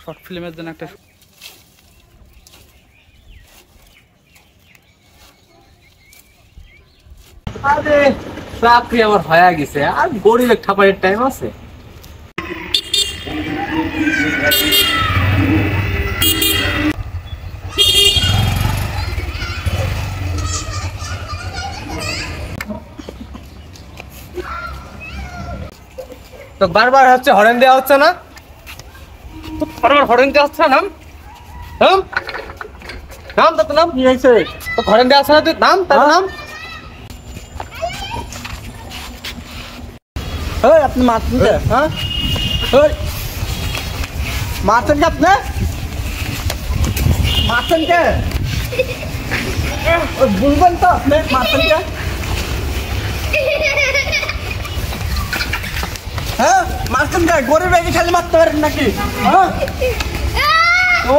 Short ফিল্মের জন্য একটা আরে চাকরি আমার হয়ে গেছে, আর গরিবের খাবারের টাইম আছে। তো বারবার হচ্ছে হরেন দেওয়া হচ্ছে না, তো বারবার হরেন দেওয়া হচ্ছে না। নাম নাম নাম তো নাম কি হয়েছে? তো হরেন দেওয়া হচ্ছে না, তুই নাম তার নাম। আপনি মারছেন কে? হ্যাঁ মারছেন কে? আপনি মারছেন কে? বলবেন তো আপনি মারছেন কে? হ্যাঁ মারছেন কে? গরিব একে খালি মারতে পারেন নাকি? হ্যাঁ ও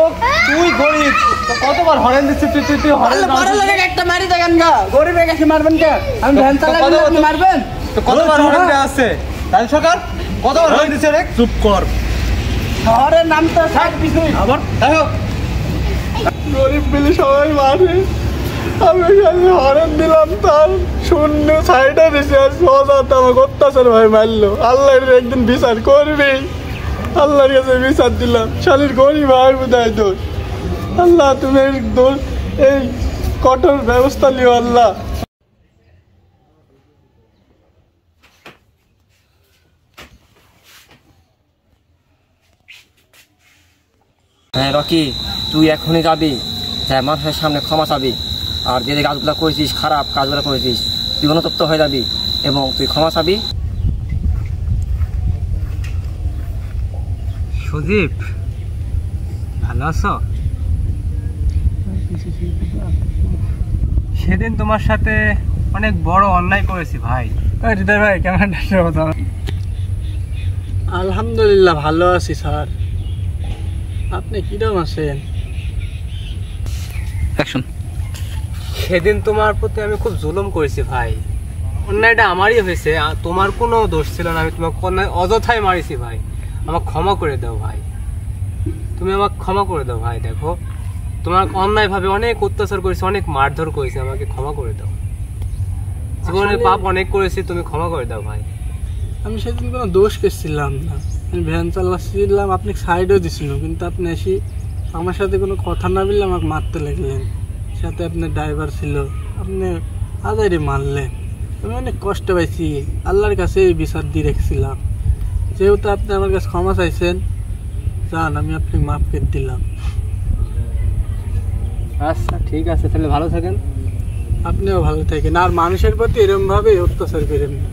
তুই গরিব, তো কতবার হরেন দিচ্ছিস তুই? তুই তুই হরেন মারা লাগে একটা মারি দেখেন গা, গরিব একে মারবেন কে? আমি ভ্যান চালালে আপনি মারবেন? তো কতবার হরেন দেওয়া আছে? তাই সরকার কতবার হরেন দিচ্ছে রে? চুপ কর, শহরের নাম তো থাক কিছুই। আবার দেখো গরিব বলে সবাই মারে, আমি খালি হরেন দিলাম তার শূন্য সাইডে দিছে, আর সোজা তো আমাকে অত্যাচার ভাই মারলো। আল্লাহর একদিন বিচার করবি, আল্লাহর কাছে বিচার দিলাম। শালির গরিব ভাই বোধহয় দোষ। আল্লাহ তুমি এই দোষ, এই কঠোর ব্যবস্থা লিও আল্লাহ। হ্যাঁ রকি, তুই এখনই যাবি, হ্যাঁ মানুষের সামনে ক্ষমা চাবি, আর যে কাজগুলো করেছিস খারাপ কাজগুলো করেছিস তুই অনুতপ্ত হয়ে যাবি এবং তুই ক্ষমা চাবি। সুদীপ ভালো আছো? সেদিন তোমার সাথে অনেক বড় অন্যায় করেছি ভাই। হৃদয় ভাই কেমন আছো? আলহামদুলিল্লাহ ভালো আছি স্যার, আপনি কিরকম আছেন? সেদিন তোমার প্রতি আমি খুব জুলুম করেছি ভাই, অন্যায়টা আমারই হয়েছে, তোমার কোনো দোষ ছিল না। আমি তোমাকে অযথায় মারিছি ভাই, আমাকে ক্ষমা করে দাও ভাই, তুমি আমাকে ক্ষমা করে দাও ভাই। দেখো তোমার অন্যায় ভাবে অনেক অত্যাচার করেছি, অনেক মারধর করেছি, আমাকে ক্ষমা করে দাও। জীবনে পাপ অনেক করেছি, তুমি ক্ষমা করে দাও ভাই। আমি সেদিন কোনো দোষ করছিলাম না, আমি ভ্যান চালাচ্ছিলাম, আপনি সাইডও দিছিল, কিন্তু আপনি এসে আমার সাথে কোনো কথা না বললে আমাকে মারতে লাগলেন। সাথে আপনার ড্রাইভার ছিল, আপনি আদারে মারলেন। আমি অনেক কষ্ট পাইছি, আল্লাহর কাছে এই বিচার দিয়ে রেখেছিলাম। যেহেতু আপনি আমার কাছে ক্ষমা চাইছেন, যান আমি আপনাকে মাফ করে দিলাম। আচ্ছা ঠিক আছে, তাহলে ভালো থাকেন। আপনিও ভালো থাকেন, আর মানুষের প্রতি এরকম ভাবে অত্যাচার করেন না।